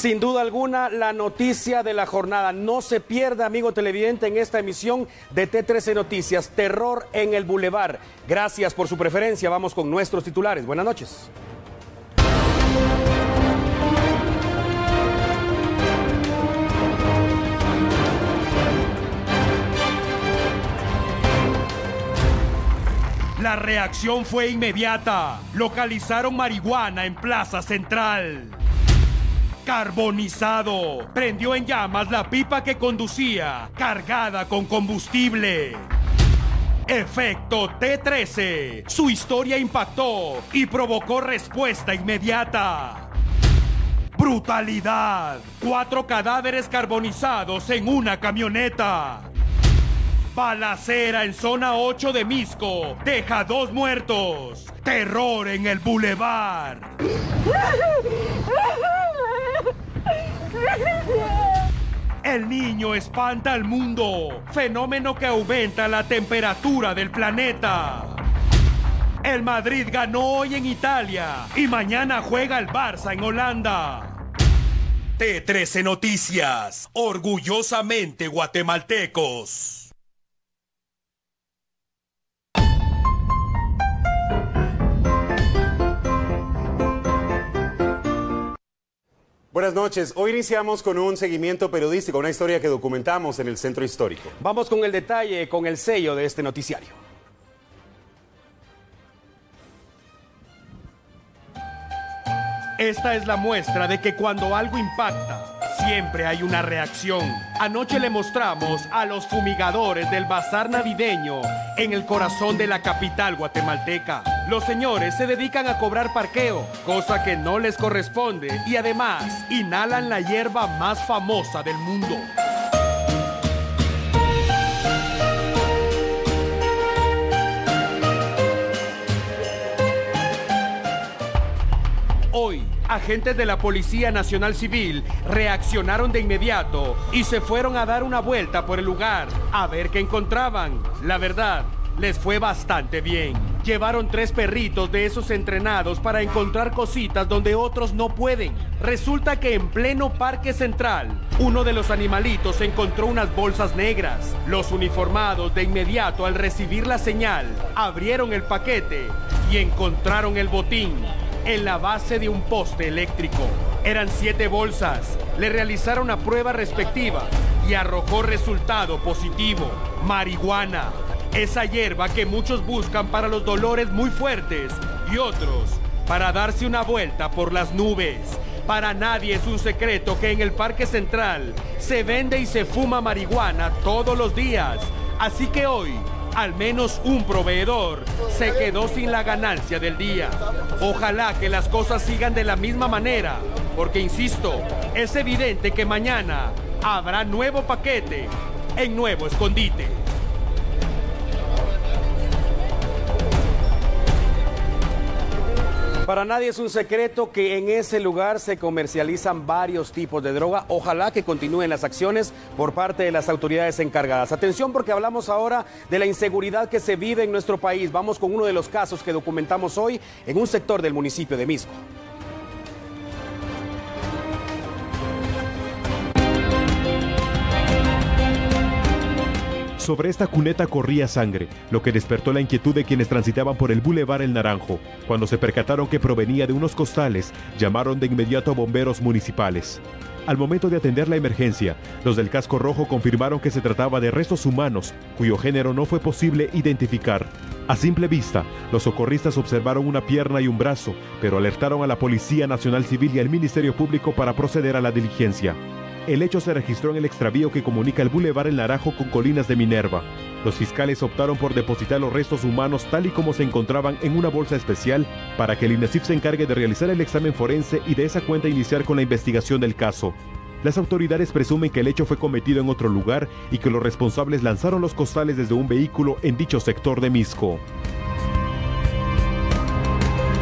Sin duda alguna, la noticia de la jornada. No se pierda, amigo televidente, en esta emisión de T13 Noticias. Terror en el Boulevard. Gracias por su preferencia. Vamos con nuestros titulares. Buenas noches. La reacción fue inmediata. Localizaron marihuana en Plaza Central. Carbonizado. Prendió en llamas la pipa que conducía, cargada con combustible. Efecto T13. Su historia impactó y provocó respuesta inmediata. Brutalidad. 4 cadáveres carbonizados en una camioneta. Balacera en zona 8 de Misco. Deja 2 muertos. Terror en el Boulevard. El niño espanta al mundo. Fenómeno que aumenta la temperatura del planeta. El Madrid ganó hoy en Italia y mañana juega el Barça en Holanda. T13 Noticias. Orgullosamente guatemaltecos. Buenas noches. Hoy iniciamos con un seguimiento periodístico, una historia que documentamos en el Centro Histórico. Vamos con el detalle, con el sello de este noticiario. Esta es la muestra de que cuando algo impacta, siempre hay una reacción. Anoche le mostramos a los fumigadores del bazar navideño en el corazón de la capital guatemalteca. Los señores se dedican a cobrar parqueo, cosa que no les corresponde, y además inhalan la hierba más famosa del mundo. Hoy, agentes de la Policía Nacional Civil reaccionaron de inmediato y se fueron a dar una vuelta por el lugar a ver qué encontraban. La verdad, les fue bastante bien. Llevaron 3 perritos de esos entrenados para encontrar cositas donde otros no pueden. Resulta que en pleno Parque Central, uno de los animalitos encontró unas bolsas negras. Los uniformados de inmediato, al recibir la señal, abrieron el paquete y encontraron el botín en la base de un poste eléctrico. Eran 7 bolsas. Le realizaron la prueba respectiva y arrojó resultado positivo. Marihuana. Esa hierba que muchos buscan para los dolores muy fuertes y otros para darse una vuelta por las nubes. Para nadie es un secreto que en el Parque Central se vende y se fuma marihuana todos los días. Así que hoy, al menos un proveedor se quedó sin la ganancia del día. Ojalá que las cosas sigan de la misma manera, porque insisto, es evidente que mañana habrá nuevo paquete en nuevo escondite. Para nadie es un secreto que en ese lugar se comercializan varios tipos de droga. Ojalá que continúen las acciones por parte de las autoridades encargadas. Atención, porque hablamos ahora de la inseguridad que se vive en nuestro país. Vamos con uno de los casos que documentamos hoy en un sector del municipio de Misco. Sobre esta cuneta corría sangre, lo que despertó la inquietud de quienes transitaban por el Boulevard El Naranjo. Cuando se percataron que provenía de unos costales, llamaron de inmediato a bomberos municipales. Al momento de atender la emergencia, los del casco rojo confirmaron que se trataba de restos humanos, cuyo género no fue posible identificar. A simple vista, los socorristas observaron una pierna y un brazo, pero alertaron a la Policía Nacional Civil y al Ministerio Público para proceder a la diligencia. El hecho se registró en el extravío que comunica el Boulevard El Naranjo con Colinas de Minerva. Los fiscales optaron por depositar los restos humanos tal y como se encontraban en una bolsa especial para que el INECIF se encargue de realizar el examen forense y de esa cuenta iniciar con la investigación del caso. Las autoridades presumen que el hecho fue cometido en otro lugar y que los responsables lanzaron los costales desde un vehículo en dicho sector de Misco.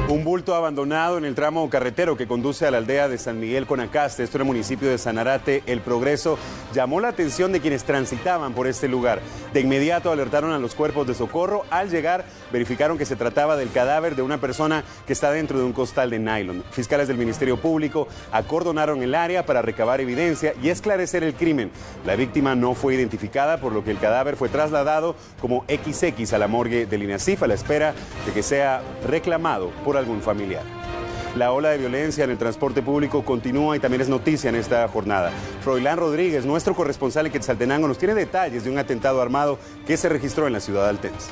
Un bulto abandonado en el tramo carretero que conduce a la aldea de San Miguel Conacaste, esto en el municipio de Sanarate, El Progreso, llamó la atención de quienes transitaban por este lugar. De inmediato alertaron a los cuerpos de socorro. Al llegar, verificaron que se trataba del cadáver de una persona que está dentro de un costal de nylon. Fiscales del Ministerio Público acordonaron el área para recabar evidencia y esclarecer el crimen. La víctima no fue identificada, por lo que el cadáver fue trasladado como XX a la morgue del INASIF a la espera de que sea reclamado por algún familiar. La ola de violencia en el transporte público continúa y también es noticia en esta jornada. Froilán Rodríguez, nuestro corresponsal en Quetzaltenango, nos tiene detalles de un atentado armado que se registró en la ciudad altense.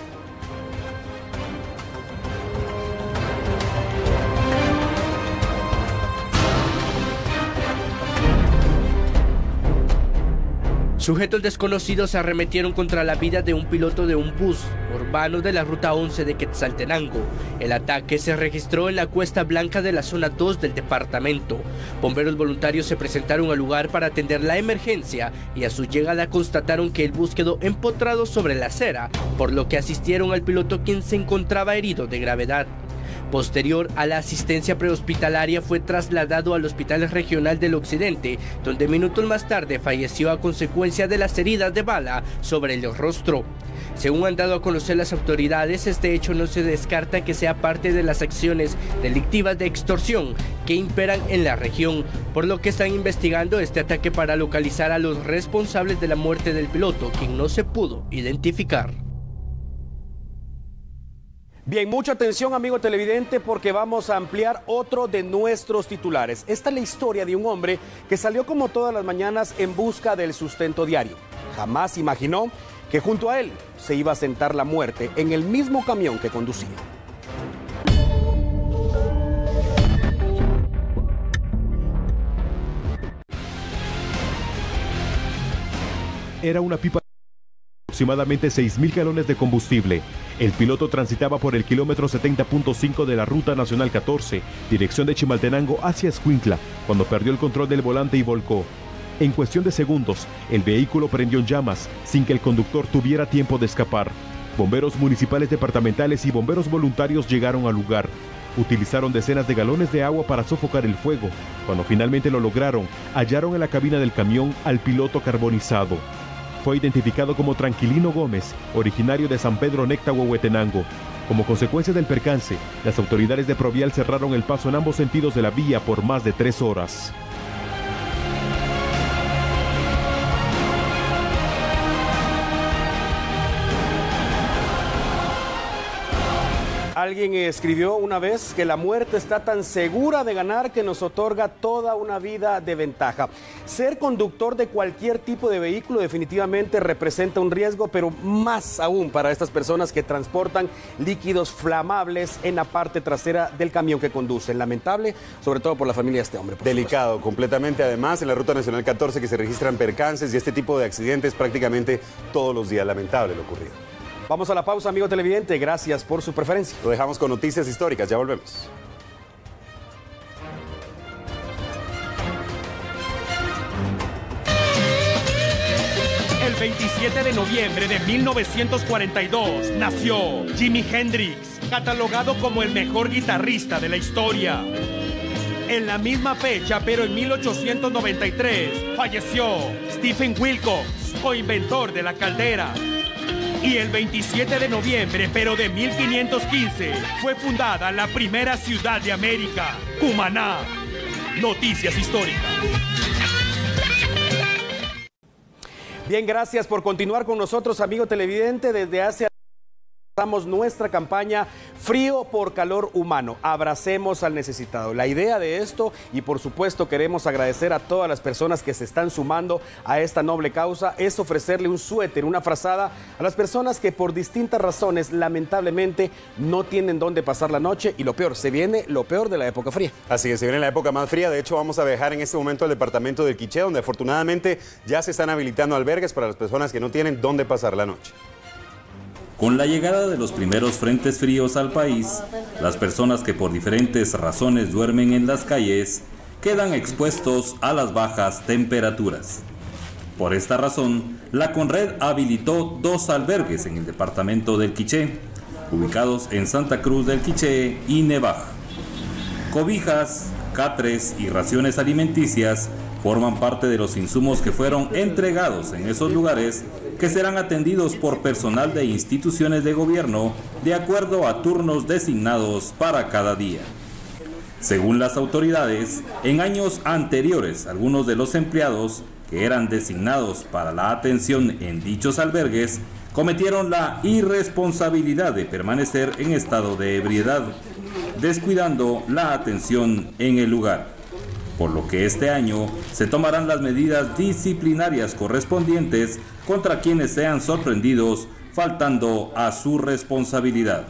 Sujetos desconocidos arremetieron contra la vida de un piloto de un bus urbano de la Ruta 11 de Quetzaltenango. El ataque se registró en la Cuesta Blanca de la zona 2 del departamento. Bomberos voluntarios se presentaron al lugar para atender la emergencia y a su llegada constataron que el bus quedó empotrado sobre la acera, por lo que asistieron al piloto, quien se encontraba herido de gravedad. Posterior a la asistencia prehospitalaria, fue trasladado al Hospital Regional del Occidente, donde minutos más tarde falleció a consecuencia de las heridas de bala sobre el rostro. Según han dado a conocer las autoridades, este hecho no se descarta que sea parte de las acciones delictivas de extorsión que imperan en la región, por lo que están investigando este ataque para localizar a los responsables de la muerte del piloto, quien no se pudo identificar. Bien, mucha atención, amigo televidente, porque vamos a ampliar otro de nuestros titulares. Esta es la historia de un hombre que salió como todas las mañanas en busca del sustento diario. Jamás imaginó que junto a él se iba a sentar la muerte en el mismo camión que conducía. Era una pipa de aproximadamente 6.000 galones de combustible. El piloto transitaba por el kilómetro 70.5 de la Ruta Nacional 14, dirección de Chimaltenango hacia Escuintla, cuando perdió el control del volante y volcó. En cuestión de segundos, el vehículo prendió en llamas, sin que el conductor tuviera tiempo de escapar. Bomberos municipales departamentales y bomberos voluntarios llegaron al lugar. Utilizaron decenas de galones de agua para sofocar el fuego. Cuando finalmente lo lograron, hallaron en la cabina del camión al piloto carbonizado. Fue identificado como Tranquilino Gómez, originario de San Pedro Necta, Huehuetenango. Como consecuencia del percance, las autoridades de Provial cerraron el paso en ambos sentidos de la vía por más de 3 horas. Alguien escribió una vez que la muerte está tan segura de ganar que nos otorga toda una vida de ventaja. Ser conductor de cualquier tipo de vehículo definitivamente representa un riesgo, pero más aún para estas personas que transportan líquidos flamables en la parte trasera del camión que conducen. Lamentable, sobre todo por la familia de este hombre. Delicado, completamente. Además, en la Ruta Nacional 14 que se registran percances y este tipo de accidentes prácticamente todos los días. Lamentable lo ocurrido. Vamos a la pausa, amigo televidente. Gracias por su preferencia. Lo dejamos con noticias históricas. Ya volvemos. El 27 de noviembre de 1942 nació Jimi Hendrix, catalogado como el mejor guitarrista de la historia. En la misma fecha, pero en 1893, falleció Stephen Wilcox, coinventor de la caldera. Y el 27 de noviembre, pero de 1515, fue fundada la primera ciudad de América, Cumaná. Noticias históricas. Bien, gracias por continuar con nosotros, amigo televidente. Desde hace Estamos nuestra campaña Frío por Calor Humano, abracemos al necesitado. La idea de esto, y por supuesto queremos agradecer a todas las personas que se están sumando a esta noble causa, es ofrecerle un suéter, una frazada a las personas que por distintas razones lamentablemente no tienen dónde pasar la noche, y lo peor, se viene lo peor de la época fría. Así es, se viene la época más fría. De hecho, vamos a viajar en este momento al departamento del Quiché, donde afortunadamente ya se están habilitando albergues para las personas que no tienen dónde pasar la noche. Con la llegada de los primeros frentes fríos al país, las personas que por diferentes razones duermen en las calles quedan expuestos a las bajas temperaturas. Por esta razón, la Conred habilitó 2 albergues en el departamento del Quiché, ubicados en Santa Cruz del Quiché y Nevaj. Cobijas, catres y raciones alimenticias forman parte de los insumos que fueron entregados en esos lugares, que serán atendidos por personal de instituciones de gobierno de acuerdo a turnos designados para cada día. Según las autoridades, en años anteriores, algunos de los empleados que eran designados para la atención en dichos albergues cometieron la irresponsabilidad de permanecer en estado de ebriedad, descuidando la atención en el lugar, por lo que este año se tomarán las medidas disciplinarias correspondientes contra quienes sean sorprendidos faltando a su responsabilidad.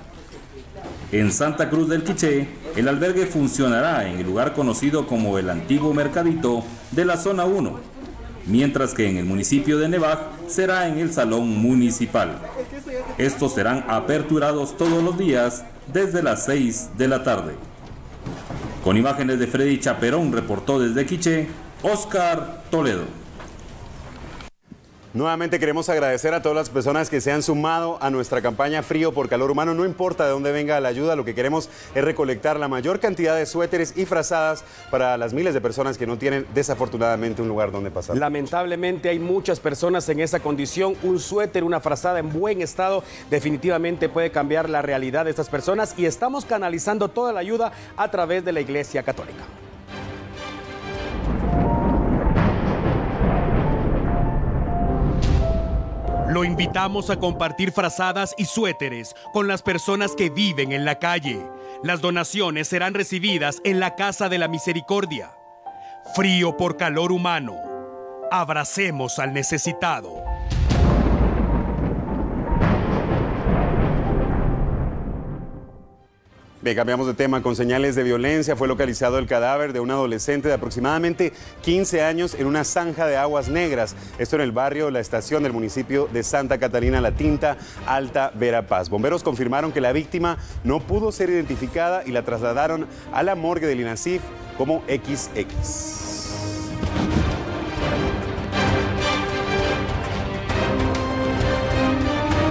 En Santa Cruz del Quiché, el albergue funcionará en el lugar conocido como el Antiguo Mercadito de la Zona 1, mientras que en el municipio de Nevaj será en el Salón Municipal. Estos serán aperturados todos los días desde las 6 de la tarde. Con imágenes de Freddy Chaperón, reportó desde Quiché, Oscar Toledo. Nuevamente queremos agradecer a todas las personas que se han sumado a nuestra campaña Frío por Calor Humano. No importa de dónde venga la ayuda, lo que queremos es recolectar la mayor cantidad de suéteres y frazadas para las miles de personas que no tienen desafortunadamente un lugar donde pasar. Lamentablemente hay muchas personas en esa condición. Un suéter, una frazada en buen estado definitivamente puede cambiar la realidad de estas personas, y estamos canalizando toda la ayuda a través de la Iglesia Católica. Lo invitamos a compartir frazadas y suéteres con las personas que viven en la calle. Las donaciones serán recibidas en la Casa de la Misericordia. Frío por Calor Humano. Abracemos al necesitado. Bien, cambiamos de tema. Con señales de violencia fue localizado el cadáver de un adolescente de aproximadamente 15 años en una zanja de aguas negras. Esto en el barrio La Estación del municipio de Santa Catalina La Tinta, Alta Verapaz. Bomberos confirmaron que la víctima no pudo ser identificada y la trasladaron a la morgue del INASIF como XX.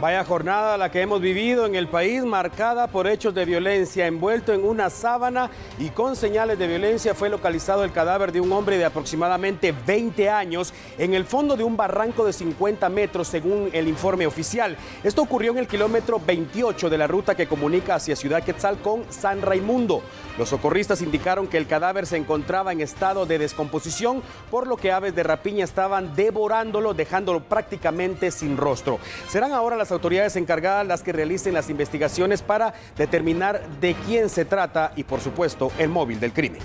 Vaya jornada la que hemos vivido en el país, marcada por hechos de violencia. Envuelto en una sábana y con señales de violencia fue localizado el cadáver de un hombre de aproximadamente 20 años en el fondo de un barranco de 50 metros, según el informe oficial. Esto ocurrió en el kilómetro 28 de la ruta que comunica hacia Ciudad Quetzal con San Raimundo. Los socorristas indicaron que el cadáver se encontraba en estado de descomposición, por lo que aves de rapiña estaban devorándolo, dejándolo prácticamente sin rostro. Serán ahora las autoridades encargadas las que realicen las investigaciones para determinar de quién se trata y, por supuesto, el móvil del crimen.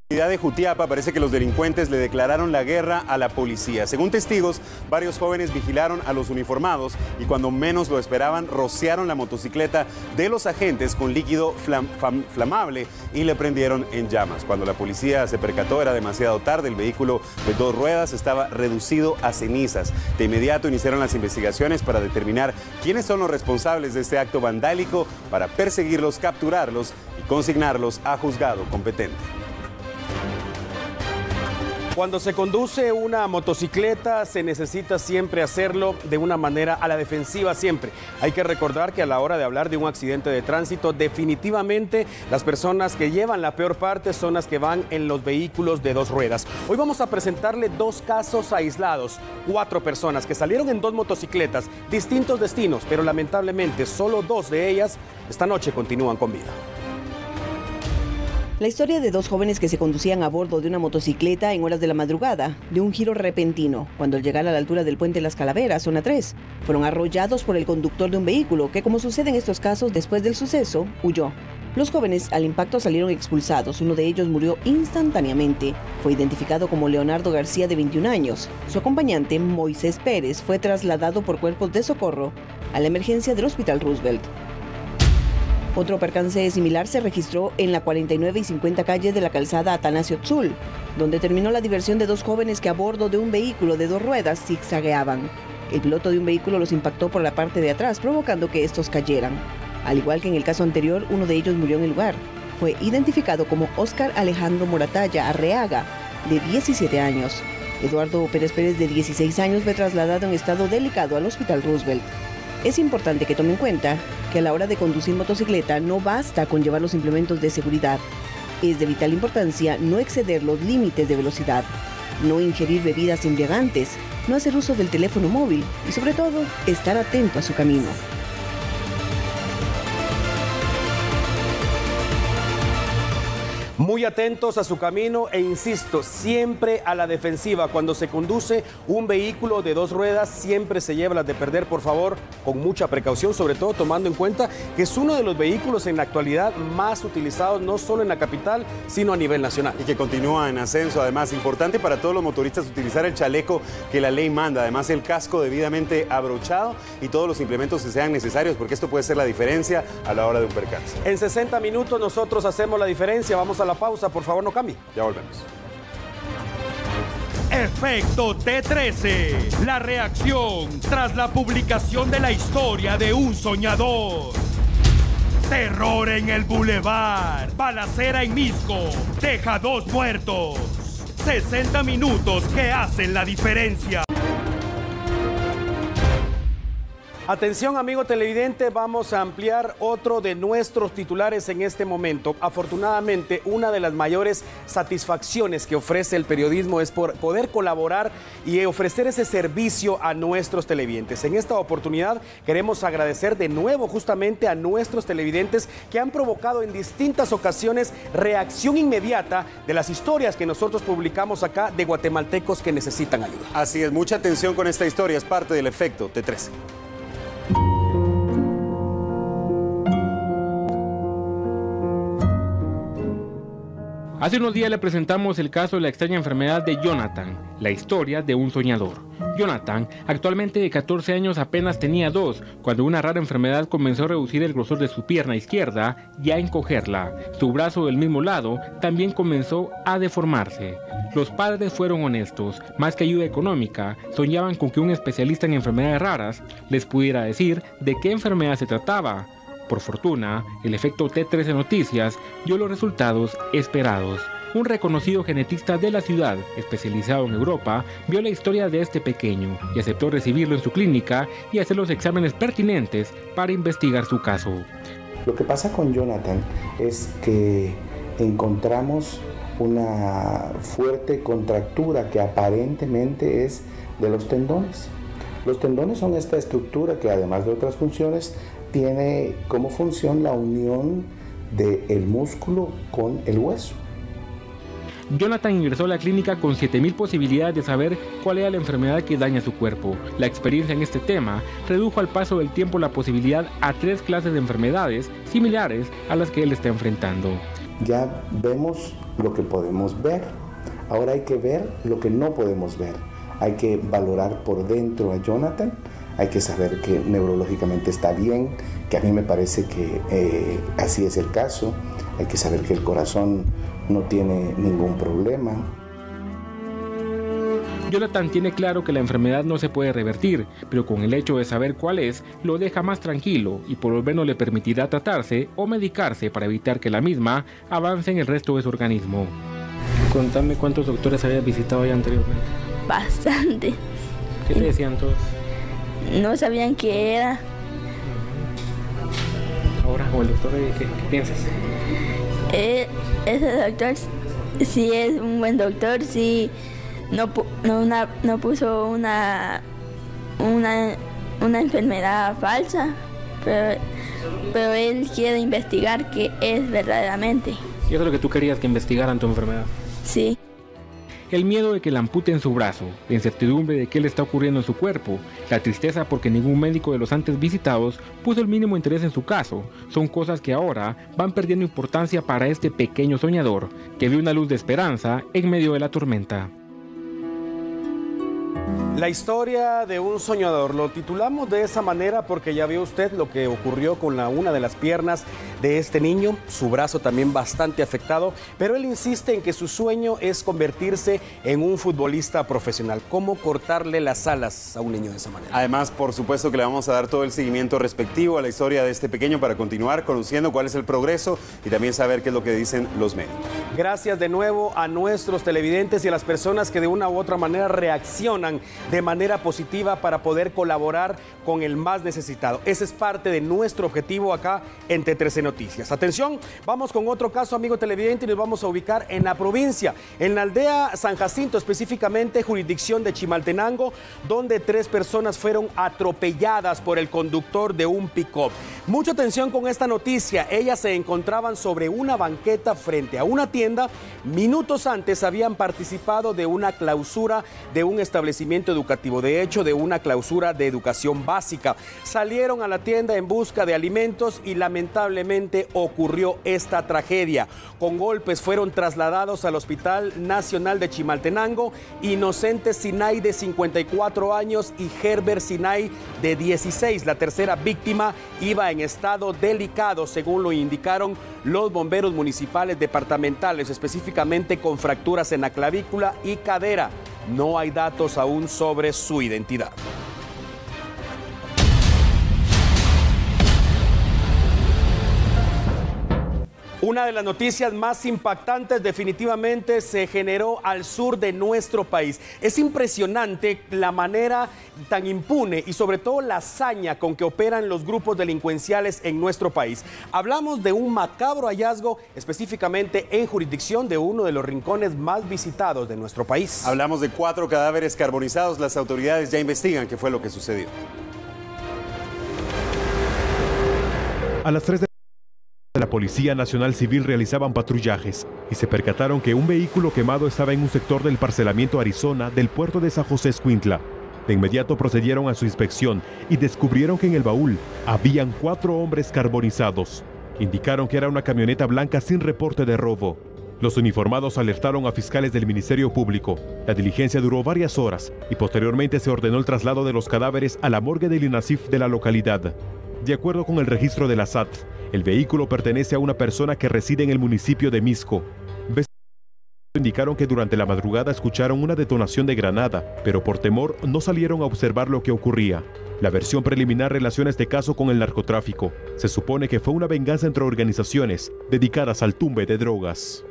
En la ciudad de Jutiapa parece que los delincuentes le declararon la guerra a la policía. Según testigos, varios jóvenes vigilaron a los uniformados y cuando menos lo esperaban rociaron la motocicleta de los agentes con líquido flamable y le prendieron en llamas. Cuando la policía se percató era demasiado tarde, el vehículo de 2 ruedas estaba reducido a cenizas. De inmediato iniciaron las investigaciones para determinar quiénes son los responsables de este acto vandálico, para perseguirlos, capturarlos y consignarlos a juzgado competente. Cuando se conduce una motocicleta se necesita siempre hacerlo de una manera a la defensiva siempre. Hay que recordar que a la hora de hablar de un accidente de tránsito, definitivamente las personas que llevan la peor parte son las que van en los vehículos de 2 ruedas. Hoy vamos a presentarle 2 casos aislados. 4 personas que salieron en 2 motocicletas, distintos destinos, pero lamentablemente solo 2 de ellas esta noche continúan con vida. La historia de 2 jóvenes que se conducían a bordo de una motocicleta en horas de la madrugada, de un giro repentino, cuando al llegar a la altura del puente Las Calaveras, zona 3, fueron arrollados por el conductor de un vehículo que, como sucede en estos casos, después del suceso, huyó. Los jóvenes al impacto salieron expulsados, uno de ellos murió instantáneamente. Fue identificado como Leonardo García, de 21 años. Su acompañante, Moisés Pérez, fue trasladado por cuerpos de socorro a la emergencia del Hospital Roosevelt. Otro percance similar se registró en la 49 y 50 calle de la calzada Atanasio Tzul, donde terminó la diversión de 2 jóvenes que a bordo de un vehículo de 2 ruedas zigzagueaban. El piloto de un vehículo los impactó por la parte de atrás, provocando que estos cayeran. Al igual que en el caso anterior, uno de ellos murió en el lugar. Fue identificado como Óscar Alejandro Moratalla Arreaga, de 17 años. Eduardo Pérez Pérez, de 16 años, fue trasladado en estado delicado al Hospital Roosevelt. Es importante que tome en cuenta que a la hora de conducir motocicleta no basta con llevar los implementos de seguridad. Es de vital importancia no exceder los límites de velocidad, no ingerir bebidas embriagantes, no hacer uso del teléfono móvil y sobre todo estar atento a su camino. Muy atentos a su camino e insisto, siempre a la defensiva. Cuando se conduce un vehículo de 2 ruedas, siempre se lleva las de perder, por favor, con mucha precaución, sobre todo tomando en cuenta que es uno de los vehículos en la actualidad más utilizados, no solo en la capital, sino a nivel nacional. Y que continúa en ascenso. Además, importante para todos los motoristas utilizar el chaleco que la ley manda. Además, el casco debidamente abrochado y todos los implementos que sean necesarios, porque esto puede ser la diferencia a la hora de un percance. En 60 minutos nosotros hacemos la diferencia. Vamos a la pausa, por favor no cambie. Ya volvemos. Efecto T13, la reacción tras la publicación de la historia de un soñador. Terror en el Boulevard, balacera en Misco, deja 2 muertos. 60 minutos que hacen la diferencia. Atención, amigo televidente, vamos a ampliar otro de nuestros titulares en este momento. Afortunadamente, una de las mayores satisfacciones que ofrece el periodismo es por poder colaborar y ofrecer ese servicio a nuestros televidentes. En esta oportunidad queremos agradecer de nuevo justamente a nuestros televidentes que han provocado en distintas ocasiones reacción inmediata de las historias que nosotros publicamos acá de guatemaltecos que necesitan ayuda. Así es, mucha atención con esta historia, es parte del Efecto T13. Hace unos días le presentamos el caso de la extraña enfermedad de Jonathan, la historia de un soñador. Jonathan, actualmente de 14 años, apenas tenía 2, cuando una rara enfermedad comenzó a reducir el grosor de su pierna izquierda y a encogerla. Su brazo del mismo lado también comenzó a deformarse. Los padres fueron honestos, más que ayuda económica, soñaban con que un especialista en enfermedades raras les pudiera decir de qué enfermedad se trataba. Por fortuna, el efecto T13 Noticias dio los resultados esperados. Un reconocido genetista de la ciudad, especializado en Europa, vio la historia de este pequeño y aceptó recibirlo en su clínica y hacer los exámenes pertinentes para investigar su caso. Lo que pasa con Jonathan es que encontramos una fuerte contractura que aparentemente es de los tendones. Los tendones son esta estructura que, además de otras funciones, tiene como función la unión del músculo con el hueso. Jonathan ingresó a la clínica con 7,000 posibilidades de saber cuál era la enfermedad que daña su cuerpo. La experiencia en este tema redujo al paso del tiempo la posibilidad a 3 clases de enfermedades similares a las que él está enfrentando. Ya vemos lo que podemos ver, ahora hay que ver lo que no podemos ver. Hay que valorar por dentro a Jonathan, hay que saber que neurológicamente está bien, que a mí me parece que así es el caso. Hay que saber que el corazón no tiene ningún problema. Jonathan tiene claro que la enfermedad no se puede revertir, pero con el hecho de saber cuál es, lo deja más tranquilo y por lo menos le permitirá tratarse o medicarse para evitar que la misma avance en el resto de su organismo. Contame cuántos doctores habías visitado ya anteriormente. Bastante. ¿Qué te decían todos? No sabían qué era. Ahora, o el doctor, ¿qué piensas? Ese doctor sí es un buen doctor, sí no puso una enfermedad falsa, pero él quiere investigar qué es verdaderamente. ¿Y eso es lo que tú querías, que investigaran tu enfermedad? Sí. El miedo de que le amputen su brazo, la incertidumbre de qué le está ocurriendo en su cuerpo, la tristeza porque ningún médico de los antes visitados puso el mínimo interés en su caso, son cosas que ahora van perdiendo importancia para este pequeño soñador, que vio una luz de esperanza en medio de la tormenta. La historia de un soñador, lo titulamos de esa manera porque ya vio usted lo que ocurrió con una de las piernas de este niño, su brazo también bastante afectado, pero él insiste en que su sueño es convertirse en un futbolista profesional. ¿Cómo cortarle las alas a un niño de esa manera? Además, por supuesto que le vamos a dar todo el seguimiento respectivo a la historia de este pequeño para continuar conociendo cuál es el progreso y también saber qué es lo que dicen los médicos. Gracias de nuevo a nuestros televidentes y a las personas que de una u otra manera reaccionan de manera positiva para poder colaborar con el más necesitado. Ese es parte de nuestro objetivo acá en T13 Noticias. Atención, vamos con otro caso, amigo televidente, y nos vamos a ubicar en la provincia, en la aldea San Jacinto, específicamente jurisdicción de Chimaltenango, donde 3 personas fueron atropelladas por el conductor de un pick-up. Mucha atención con esta noticia. Ellas se encontraban sobre una banqueta frente a una tienda. Minutos antes habían participado de una clausura de un establecimiento educativo, de hecho de una clausura de educación básica. Salieron a la tienda en busca de alimentos y lamentablemente ocurrió esta tragedia. Con golpes fueron trasladados al Hospital Nacional de Chimaltenango Inocente Sinay, de 54 años, y Herbert Sinay, de 16. La tercera víctima iba en estado delicado, según lo indicaron los bomberos municipales departamentales, específicamente con fracturas en la clavícula y cadera. No hay datos aún sobre su identidad. Una de las noticias más impactantes definitivamente se generó al sur de nuestro país. Es impresionante la manera tan impune y sobre todo la hazaña con que operan los grupos delincuenciales en nuestro país. Hablamos de un macabro hallazgo específicamente en jurisdicción de uno de los rincones más visitados de nuestro país. Hablamos de 4 cadáveres carbonizados. Las autoridades ya investigan qué fue lo que sucedió. A las 3 de la Policía Nacional Civil realizaban patrullajes y se percataron que un vehículo quemado estaba en un sector del parcelamiento Arizona del puerto de San José Escuintla. De inmediato procedieron a su inspección y descubrieron que en el baúl habían 4 hombres carbonizados. Indicaron que era una camioneta blanca sin reporte de robo. Los uniformados alertaron a fiscales del Ministerio Público. La diligencia duró varias horas y posteriormente se ordenó el traslado de los cadáveres a la morgue del INASIF de la localidad. De acuerdo con el registro de la SAT, el vehículo pertenece a una persona que reside en el municipio de Misco. Vecinos indicaron que durante la madrugada escucharon una detonación de granada, pero por temor no salieron a observar lo que ocurría. La versión preliminar relaciona este caso con el narcotráfico. Se supone que fue una venganza entre organizaciones dedicadas al tumbe de drogas.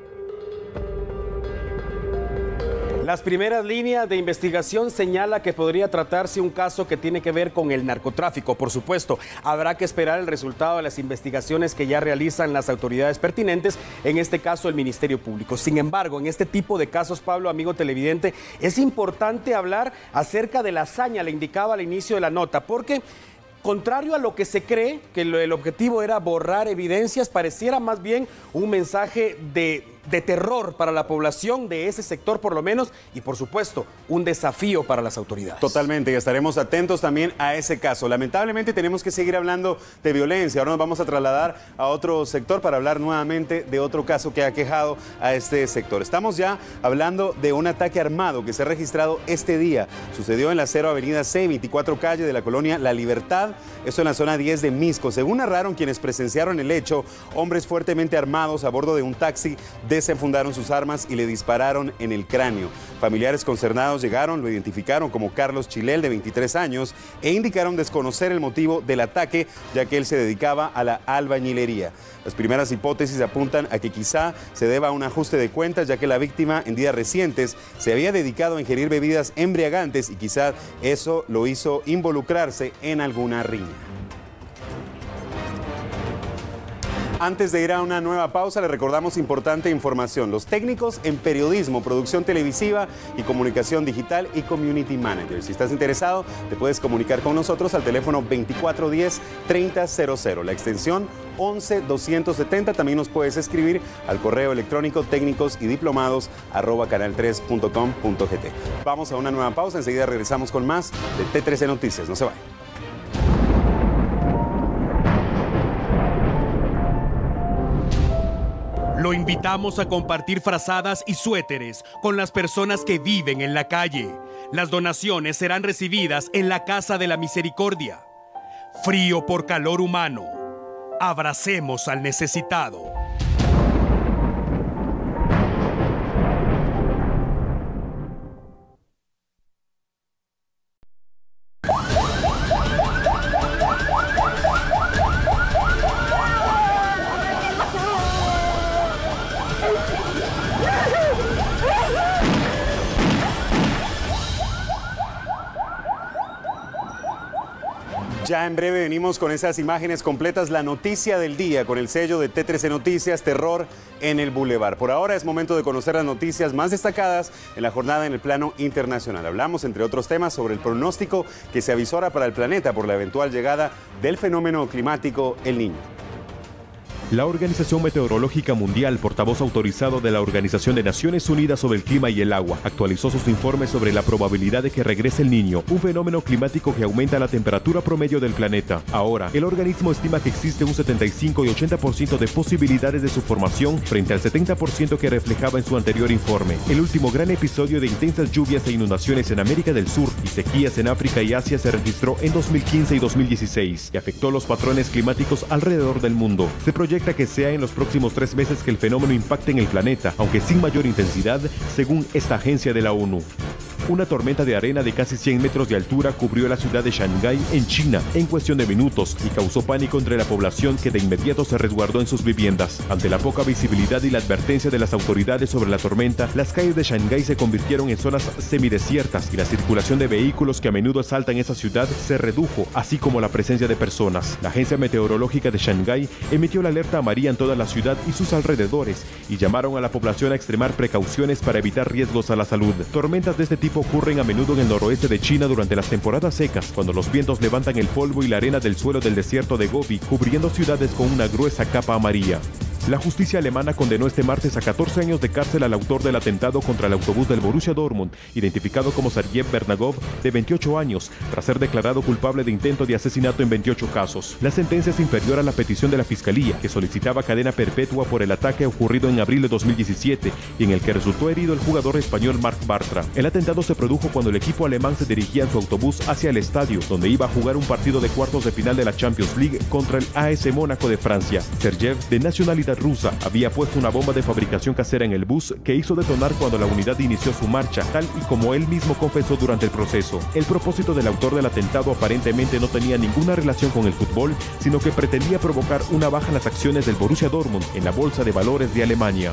Las primeras líneas de investigación señala que podría tratarse un caso que tiene que ver con el narcotráfico. Por supuesto, habrá que esperar el resultado de las investigaciones que ya realizan las autoridades pertinentes, en este caso el Ministerio Público. Sin embargo, en este tipo de casos, Pablo, amigo televidente, es importante hablar acerca de la hazaña, le indicaba al inicio de la nota, porque contrario a lo que se cree, que el objetivo era borrar evidencias, pareciera más bien un mensaje de terror para la población de ese sector por lo menos, y por supuesto un desafío para las autoridades. Totalmente, y estaremos atentos también a ese caso. Lamentablemente tenemos que seguir hablando de violencia. Ahora nos vamos a trasladar a otro sector para hablar nuevamente de otro caso que ha aquejado a este sector. Estamos ya hablando de un ataque armado que se ha registrado este día. Sucedió en la 0 Avenida C, 24 calle de la colonia La Libertad, esto en la zona 10 de Misco. Según narraron quienes presenciaron el hecho, hombres fuertemente armados a bordo de un taxi desenfundaron sus armas y le dispararon en el cráneo. Familiares concernados llegaron, lo identificaron como Carlos Chilel, de 23 años, e indicaron desconocer el motivo del ataque, ya que él se dedicaba a la albañilería. Las primeras hipótesis apuntan a que quizá se deba a un ajuste de cuentas, ya que la víctima en días recientes se había dedicado a ingerir bebidas embriagantes y quizá eso lo hizo involucrarse en alguna riña. Antes de ir a una nueva pausa, le recordamos importante información. Los técnicos en periodismo, producción televisiva y comunicación digital y community manager. Si estás interesado, te puedes comunicar con nosotros al teléfono 2410-3000, la extensión 11270. También nos puedes escribir al correo electrónico técnicos y diplomados@canal3.com.gt. Vamos a una nueva pausa, enseguida regresamos con más de T13 Noticias. No se vayan. Lo invitamos a compartir frazadas y suéteres con las personas que viven en la calle. Las donaciones serán recibidas en la Casa de la Misericordia. Frío por calor humano. Abracemos al necesitado. Ya en breve venimos con esas imágenes completas, la noticia del día con el sello de T13 Noticias, terror en el Boulevard. Por ahora es momento de conocer las noticias más destacadas en la jornada en el plano internacional. Hablamos, entre otros temas, sobre el pronóstico que se avisora para el planeta por la eventual llegada del fenómeno climático El Niño. La Organización Meteorológica Mundial, portavoz autorizado de la Organización de Naciones Unidas sobre el Clima y el Agua, actualizó sus informes sobre la probabilidad de que regrese el Niño, un fenómeno climático que aumenta la temperatura promedio del planeta. Ahora, el organismo estima que existe un 75 y 80% de posibilidades de su formación frente al 70% que reflejaba en su anterior informe. El último gran episodio de intensas lluvias e inundaciones en América del Sur y sequías en África y Asia se registró en 2015 y 2016 y afectó los patrones climáticos alrededor del mundo. Se proyecta que sea en los próximos 3 meses que el fenómeno impacte en el planeta, aunque sin mayor intensidad, según esta agencia de la ONU. Una tormenta de arena de casi 100 metros de altura cubrió la ciudad de Shanghái, en China, en cuestión de minutos y causó pánico entre la población, que de inmediato se resguardó en sus viviendas. Ante la poca visibilidad y la advertencia de las autoridades sobre la tormenta, las calles de Shanghái se convirtieron en zonas semidesiertas y la circulación de vehículos que a menudo asaltan esa ciudad se redujo, así como la presencia de personas. La agencia meteorológica de Shanghái emitió la alerta amarilla en toda la ciudad y sus alrededores y llamaron a la población a extremar precauciones para evitar riesgos a la salud. Tormentas de este tipo ocurren a menudo en el noroeste de China durante las temporadas secas, cuando los vientos levantan el polvo y la arena del suelo del desierto de Gobi, cubriendo ciudades con una gruesa capa amarilla. La justicia alemana condenó este martes a 14 años de cárcel al autor del atentado contra el autobús del Borussia Dortmund, identificado como Sergei Bernagov, de 28 años, tras ser declarado culpable de intento de asesinato en 28 casos. La sentencia es inferior a la petición de la Fiscalía, que solicitaba cadena perpetua por el ataque ocurrido en abril de 2017 y en el que resultó herido el jugador español Marc Bartra. El atentado se produjo cuando el equipo alemán se dirigía en su autobús hacia el estadio, donde iba a jugar un partido de cuartos de final de la Champions League contra el AS Mónaco de Francia. Sergei, de nacionalidad rusa, había puesto una bomba de fabricación casera en el bus que hizo detonar cuando la unidad inició su marcha, tal y como él mismo confesó durante el proceso. El propósito del autor del atentado aparentemente no tenía ninguna relación con el fútbol, sino que pretendía provocar una baja en las acciones del Borussia Dortmund en la bolsa de valores de Alemania.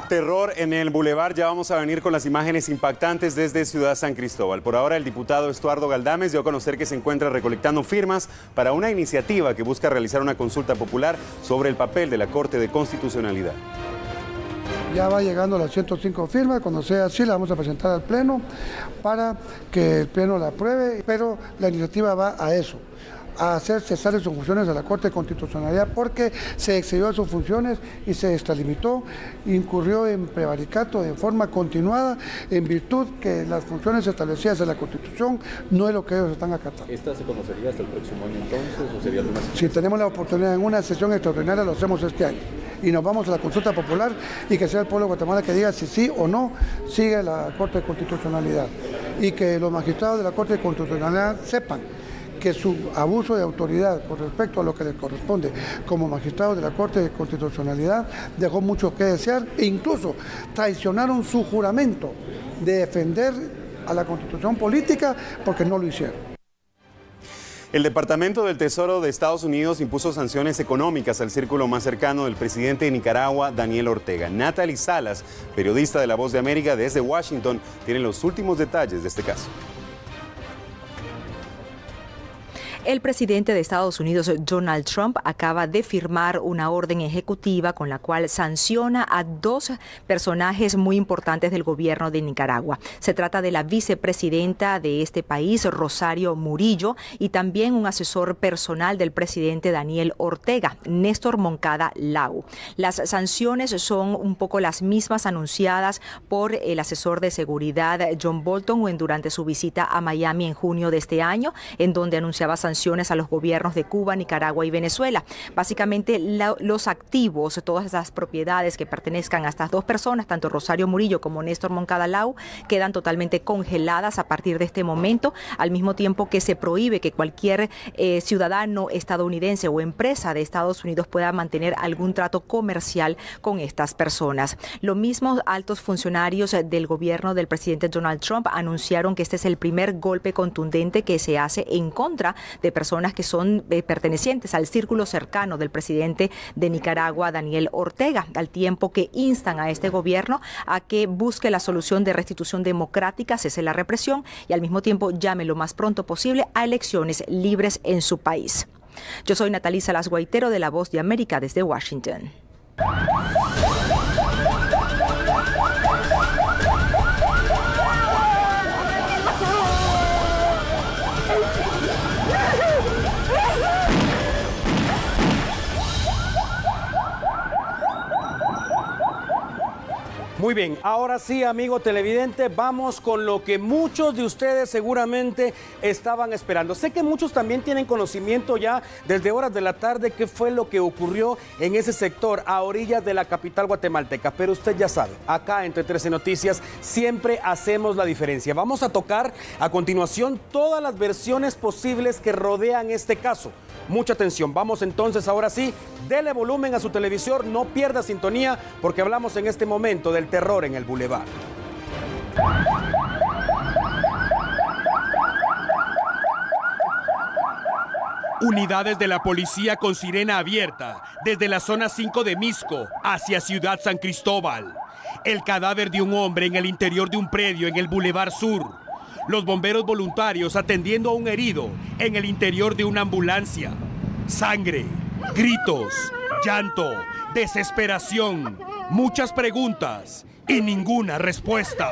Terror en el Boulevard. Ya vamos a venir con las imágenes impactantes desde Ciudad San Cristóbal. Por ahora, el diputado Estuardo Galdames dio a conocer que se encuentra recolectando firmas para una iniciativa que busca realizar una consulta popular sobre el papel de la Corte de Constitucionalidad. Ya va llegando las 105 firmas, cuando sea así la vamos a presentar al Pleno para que el Pleno la apruebe, pero la iniciativa va a eso, a hacer cesar sus funciones de la Corte de Constitucionalidad porque se excedió de sus funciones y se extralimitó, incurrió en prevaricato de forma continuada en virtud que las funciones establecidas en la Constitución no es lo que ellos están acatando. ¿Esta se conocería hasta el próximo año entonces o sería alguna sesión? Si tenemos la oportunidad en una sesión extraordinaria lo hacemos este año y nos vamos a la consulta popular y que sea el pueblo de Guatemala que diga si sí o no sigue la Corte de Constitucionalidad y que los magistrados de la Corte de Constitucionalidad sepan que su abuso de autoridad con respecto a lo que les corresponde como magistrados de la Corte de Constitucionalidad dejó mucho que desear e incluso traicionaron su juramento de defender a la Constitución política porque no lo hicieron. El Departamento del Tesoro de Estados Unidos impuso sanciones económicas al círculo más cercano del presidente de Nicaragua, Daniel Ortega. Natalie Salas, periodista de La Voz de América desde Washington, tiene los últimos detalles de este caso. El presidente de Estados Unidos, Donald Trump, acaba de firmar una orden ejecutiva con la cual sanciona a 2 personajes muy importantes del gobierno de Nicaragua. Se trata de la vicepresidenta de este país, Rosario Murillo, y también un asesor personal del presidente Daniel Ortega, Néstor Moncada Lau. Las sanciones son un poco las mismas anunciadas por el asesor de seguridad John Bolton durante su visita a Miami en junio de este año, en donde anunciaba sanciones sanciones a los gobiernos de Cuba, Nicaragua y Venezuela. Básicamente los activos, todas esas propiedades que pertenezcan a estas dos personas, tanto Rosario Murillo como Néstor Moncada Lau, quedan totalmente congeladas a partir de este momento, al mismo tiempo que se prohíbe que cualquier ciudadano estadounidense o empresa de Estados Unidos pueda mantener algún trato comercial con estas personas. Lo mismo, altos funcionarios del gobierno del presidente Donald Trump anunciaron que este es el primer golpe contundente que se hace en contra de personas que son pertenecientes al círculo cercano del presidente de Nicaragua, Daniel Ortega, al tiempo que instan a este gobierno a que busque la solución de restitución democrática, cese la represión y al mismo tiempo llame lo más pronto posible a elecciones libres en su país. Yo soy Natalí Salas Guaitero de La Voz de América desde Washington. Muy bien, ahora sí, amigo televidente, vamos con lo que muchos de ustedes seguramente estaban esperando. Sé que muchos también tienen conocimiento ya desde horas de la tarde qué fue lo que ocurrió en ese sector a orillas de la capital guatemalteca, pero usted ya sabe, acá entre 13 Noticias siempre hacemos la diferencia. Vamos a tocar a continuación todas las versiones posibles que rodean este caso. Mucha atención, vamos entonces ahora sí, dele volumen a su televisor, no pierda sintonía porque hablamos en este momento del terror en el Boulevard. Unidades de la policía con sirena abierta desde la zona 5 de Misco hacia Ciudad San Cristóbal. El cadáver de un hombre en el interior de un predio en el Boulevard Sur. Los bomberos voluntarios atendiendo a un herido en el interior de una ambulancia. Sangre, gritos, llanto, desesperación, muchas preguntas y ninguna respuesta.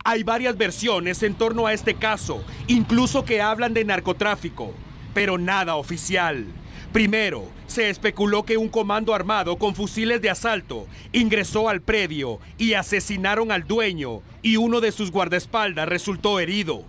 Hay varias versiones en torno a este caso, incluso que hablan de narcotráfico, pero nada oficial. Primero, se especuló que un comando armado con fusiles de asalto ingresó al predio y asesinaron al dueño y uno de sus guardaespaldas resultó herido.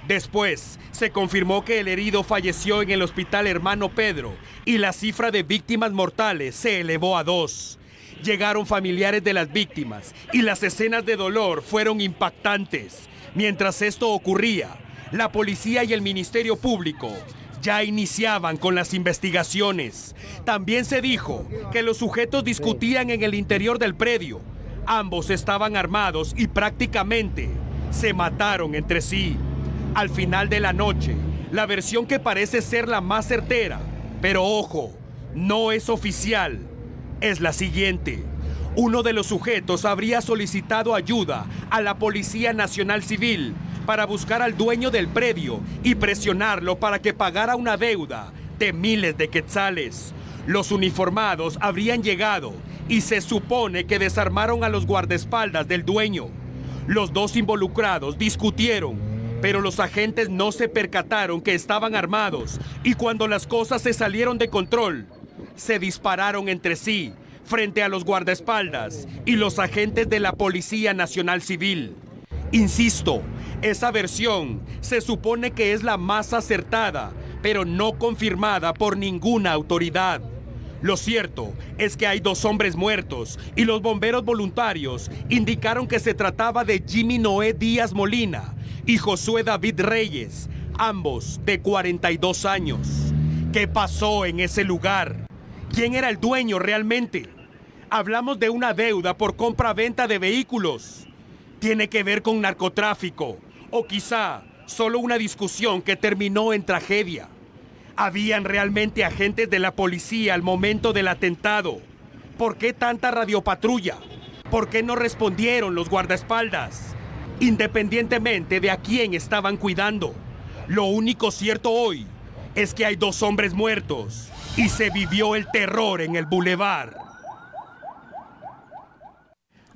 Después, se confirmó que el herido falleció en el Hospital Hermano Pedro y la cifra de víctimas mortales se elevó a 2. Llegaron familiares de las víctimas y las escenas de dolor fueron impactantes. Mientras esto ocurría, la policía y el Ministerio Público ya iniciaban con las investigaciones. También se dijo que los sujetos discutían en el interior del predio. Ambos estaban armados y prácticamente se mataron entre sí. Al final de la noche, la versión que parece ser la más certera, pero ojo, no es oficial, es la siguiente. Uno de los sujetos habría solicitado ayuda a la Policía Nacional Civil para buscar al dueño del predio y presionarlo para que pagara una deuda de miles de quetzales. Los uniformados habrían llegado y se supone que desarmaron a los guardaespaldas del dueño. Los dos involucrados discutieron, pero los agentes no se percataron que estaban armados y cuando las cosas se salieron de control, se dispararon entre sí frente a los guardaespaldas y los agentes de la Policía Nacional Civil. Insisto, esa versión se supone que es la más acertada, pero no confirmada por ninguna autoridad. Lo cierto es que hay 2 hombres muertos y los bomberos voluntarios indicaron que se trataba de Jimmy Noé Díaz Molina y Josué David Reyes, ambos de 42 años. ¿Qué pasó en ese lugar? ¿Quién era el dueño realmente? Hablamos de una deuda por compra-venta de vehículos. ¿Tiene que ver con narcotráfico? O quizá solo una discusión que terminó en tragedia. ¿Habían realmente agentes de la policía al momento del atentado? ¿Por qué tanta radiopatrulla? ¿Por qué no respondieron los guardaespaldas? Independientemente de a quién estaban cuidando, lo único cierto hoy es que hay 2 hombres muertos y se vivió el terror en el Boulevard.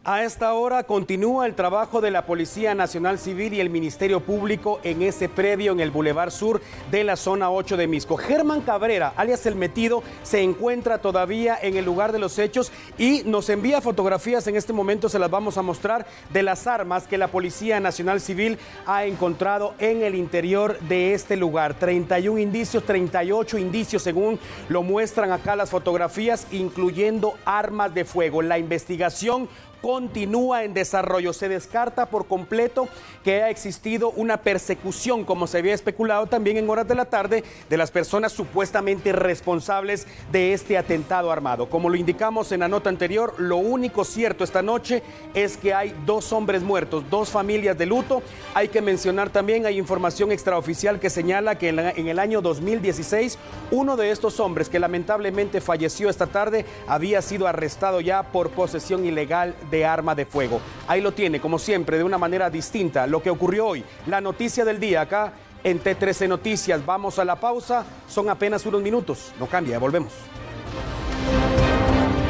A esta hora continúa el trabajo de la Policía Nacional Civil y el Ministerio Público en ese predio en el Boulevard Sur de la zona 8 de Misco. Germán Cabrera, alias El Metido, se encuentra todavía en el lugar de los hechos y nos envía fotografías. En este momento se las vamos a mostrar de las armas que la Policía Nacional Civil ha encontrado en el interior de este lugar. 31 indicios, 38 indicios según lo muestran acá las fotografías, incluyendo armas de fuego. La investigación continúa en desarrollo. Se descarta por completo que haya existido una persecución, como se había especulado también en horas de la tarde, de las personas supuestamente responsables de este atentado armado. Como lo indicamos en la nota anterior, lo único cierto esta noche es que hay 2 hombres muertos, 2 familias de luto. Hay que mencionar también, hay información extraoficial que señala que en el año 2016, uno de estos hombres que lamentablemente falleció esta tarde había sido arrestado ya por posesión ilegal de arma de fuego. Ahí lo tiene, como siempre, de una manera distinta, lo que ocurrió hoy. La noticia del día acá en T13 Noticias. Vamos a la pausa, son apenas unos minutos. No cambia, volvemos.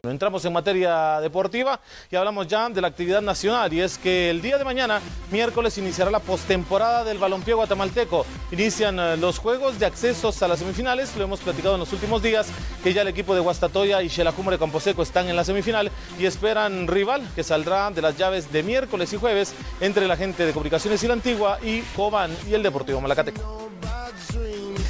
Entramos en materia deportiva y hablamos ya de la actividad nacional, y es que el día de mañana, miércoles, iniciará la postemporada del balompié guatemalteco. Inician los juegos de accesos a las semifinales. Lo hemos platicado en los últimos días, que ya el equipo de Guastatoya y Xelajumo de Camposeco están en la semifinal y esperan rival que saldrá de las llaves de miércoles y jueves entre la gente de Comunicaciones y la Antigua y Cobán y el Deportivo Malacateco.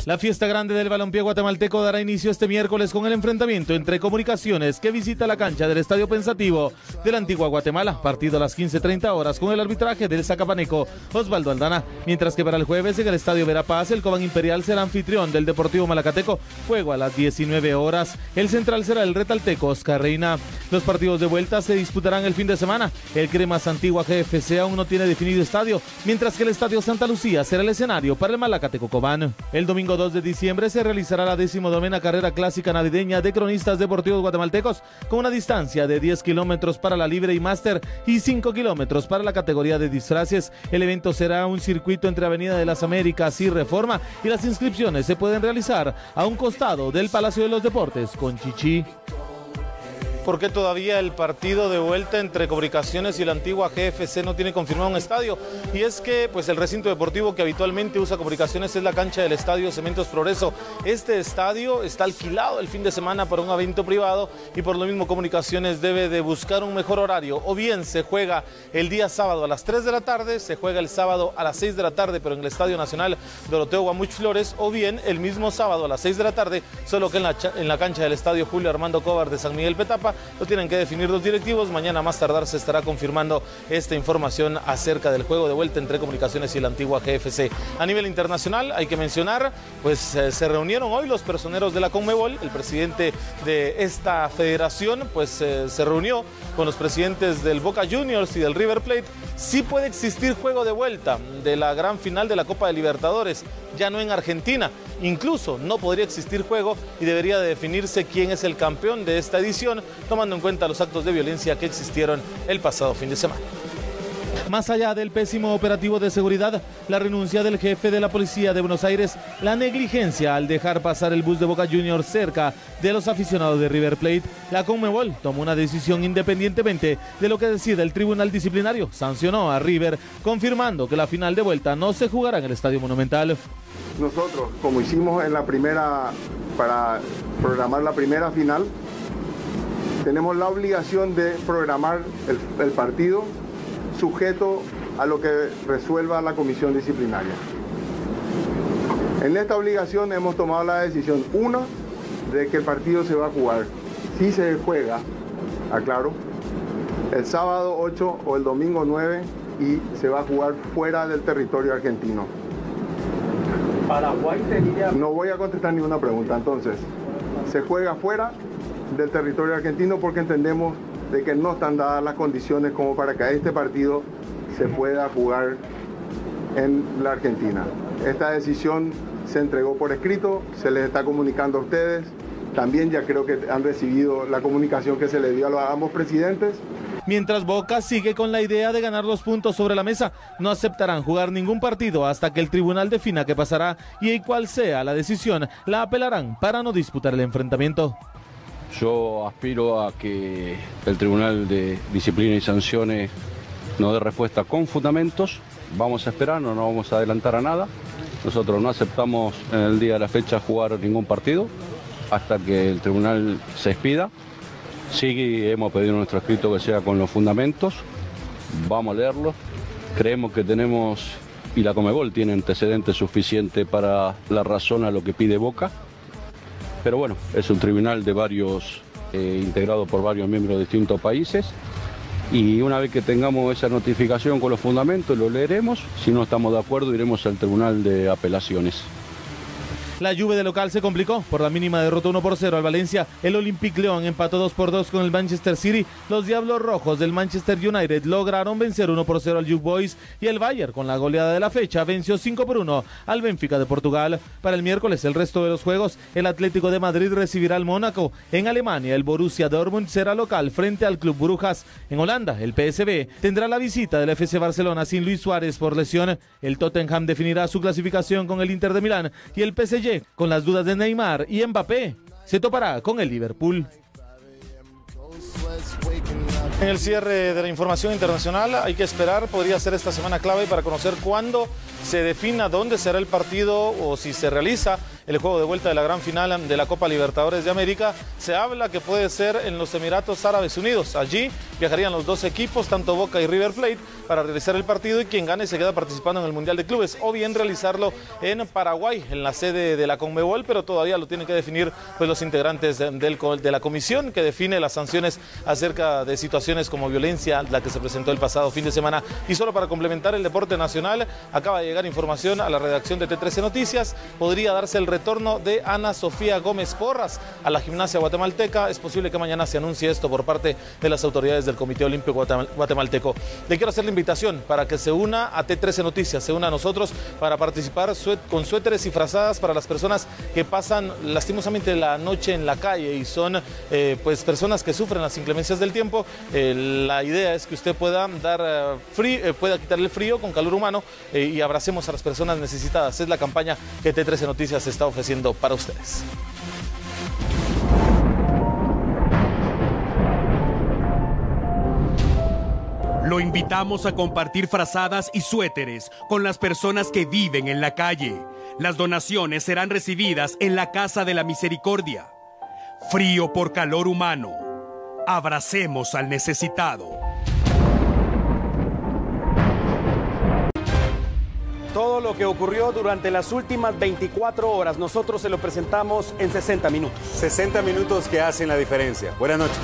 La fiesta grande del balompié guatemalteco dará inicio este miércoles con el enfrentamiento entre Comunicaciones, que visita la cancha del Estadio Pensativo de la Antigua Guatemala, partido a las 15:30 horas con el arbitraje del zacapaneco Osvaldo Aldana, mientras que para el jueves en el Estadio Verapaz el Cobán Imperial será anfitrión del Deportivo Malacateco, juego a las 19 horas. El central será el retalteco Oscar Reina. Los partidos de vuelta se disputarán el fin de semana. El Cremas Antigua GFC aún no tiene definido estadio, mientras que el Estadio Santa Lucía será el escenario para el Malacateco Cobán. El domingo 2 de diciembre se realizará la 19ª carrera clásica navideña de cronistas deportivos guatemaltecos, con una distancia de 10 kilómetros para la libre y máster y 5 kilómetros para la categoría de disfraces. El evento será un circuito entre Avenida de las Américas y Reforma, y las inscripciones se pueden realizar a un costado del Palacio de los Deportes con Chichi. ¿Por qué todavía el partido de vuelta entre Comunicaciones y la Antigua GFC no tiene confirmado un estadio? Y es que pues el recinto deportivo que habitualmente usa Comunicaciones es la cancha del Estadio Cementos Progreso. Este estadio está alquilado el fin de semana para un evento privado, y por lo mismo Comunicaciones debe de buscar un mejor horario. O bien se juega el día sábado a las 3 de la tarde, se juega el sábado a las 6 de la tarde, pero en el Estadio Nacional Doroteo Guamuch Flores, o bien el mismo sábado a las 6 de la tarde, solo que en la cancha del Estadio Julio Armando Cobar de San Miguel Petapa. Lo tienen que definir los directivos. Mañana más tardar se estará confirmando esta información acerca del juego de vuelta entre Comunicaciones y la Antigua GFC. A nivel internacional hay que mencionar, pues se reunieron hoy los personeros de la Conmebol. El presidente de esta federación pues se reunió con los presidentes del Boca Juniors y del River Plate. Sí puede existir juego de vuelta de la gran final de la Copa de Libertadores, ya no en Argentina. Incluso no podría existir juego y debería de definirse quién es el campeón de esta edición, tomando en cuenta los actos de violencia que existieron el pasado fin de semana. Más allá del pésimo operativo de seguridad, la renuncia del jefe de la policía de Buenos Aires, la negligencia al dejar pasar el bus de Boca Juniors cerca de los aficionados de River Plate, la Conmebol tomó una decisión independientemente de lo que decida el tribunal disciplinario. Sancionó a River, confirmando que la final de vuelta no se jugará en el Estadio Monumental. Nosotros, como hicimos en la primera, para programar la primera final, tenemos la obligación de programar el partido sujeto a lo que resuelva la comisión disciplinaria. En esta obligación hemos tomado la decisión, una, de que el partido se va a jugar, si se juega, aclaro, el sábado 8 o el domingo 9, y se va a jugar fuera del territorio argentino. Paraguay sería... No voy a contestar ninguna pregunta. Entonces, se juega fuera del territorio argentino porque entendemos de que no están dadas las condiciones como para que este partido se pueda jugar en la Argentina. Esta decisión se entregó por escrito, se les está comunicando a ustedes. También ya creo que han recibido la comunicación que se le dio a ambos presidentes. Mientras Boca sigue con la idea de ganar 2 puntos sobre la mesa, no aceptarán jugar ningún partido hasta que el tribunal defina qué pasará, y cual sea la decisión, la apelarán para no disputar el enfrentamiento. Yo aspiro a que el Tribunal de Disciplina y Sanciones nos dé respuesta con fundamentos. Vamos a esperar, no nos vamos a adelantar a nada. Nosotros no aceptamos en el día de la fecha jugar ningún partido hasta que el tribunal se expida. Sí, hemos pedido nuestro escrito que sea con los fundamentos. Vamos a leerlo. Creemos que tenemos, y la Conmebol tiene antecedentes suficientes para la razón a lo que pide Boca. Pero bueno, es un tribunal de varios, integrado por varios miembros de distintos países. Y una vez que tengamos esa notificación con los fundamentos, lo leeremos. Si no estamos de acuerdo, iremos al Tribunal de Apelaciones. La Juve de local se complicó por la mínima derrota 1-0 al Valencia. El Olympique Lyon empató 2-2 con el Manchester City. Los Diablos Rojos del Manchester United lograron vencer 1-0 al Young Boys. Y el Bayern, con la goleada de la fecha, venció 5-1 al Benfica de Portugal. Para el miércoles, el resto de los juegos, el Atlético de Madrid recibirá al Mónaco. En Alemania, el Borussia Dortmund será local frente al Club Brujas. En Holanda, el PSV tendrá la visita del FC Barcelona sin Luis Suárez por lesión. El Tottenham definirá su clasificación con el Inter de Milán y el PSG, con las dudas de Neymar y Mbappé, se topará con el Liverpool. En el cierre de la información internacional hay que esperar, podría ser esta semana clave para conocer cuándo se defina dónde será el partido o si se realiza el juego de vuelta de la gran final de la Copa Libertadores de América. Se habla que puede ser en los Emiratos Árabes Unidos. Allí viajarían los dos equipos, tanto Boca y River Plate, para realizar el partido, y quien gane se queda participando en el Mundial de Clubes, o bien realizarlo en Paraguay, en la sede de la Conmebol, pero todavía lo tienen que definir pues los integrantes de la comisión que define las sanciones acerca de situaciones como violencia, la que se presentó el pasado fin de semana. Y solo para complementar el deporte nacional, acaba de llegar información a la redacción de T13 Noticias, podría darse el retorno de Ana Sofía Gómez Porras a la gimnasia guatemalteca. Es posible que mañana se anuncie esto por parte de las autoridades del Comité Olímpico Guatemalteco. Le quiero hacer la invitación para que se una a T13 Noticias, se una a nosotros para participar con suéteres y frazadas para las personas que pasan lastimosamente la noche en la calle y son pues personas que sufren las inclemencias del tiempo. La idea es que usted pueda pueda quitarle el frío con calor humano y abracemos a las personas necesitadas. Es la campaña que T13 Noticias está ofreciendo para ustedes. Lo invitamos a compartir frazadas y suéteres con las personas que viven en la calle. Las donaciones serán recibidas en la Casa de la Misericordia. Frío por calor humano. Abracemos al necesitado. Todo lo que ocurrió durante las últimas 24 horas, nosotros se lo presentamos en 60 minutos. 60 minutos que hacen la diferencia. Buenas noches.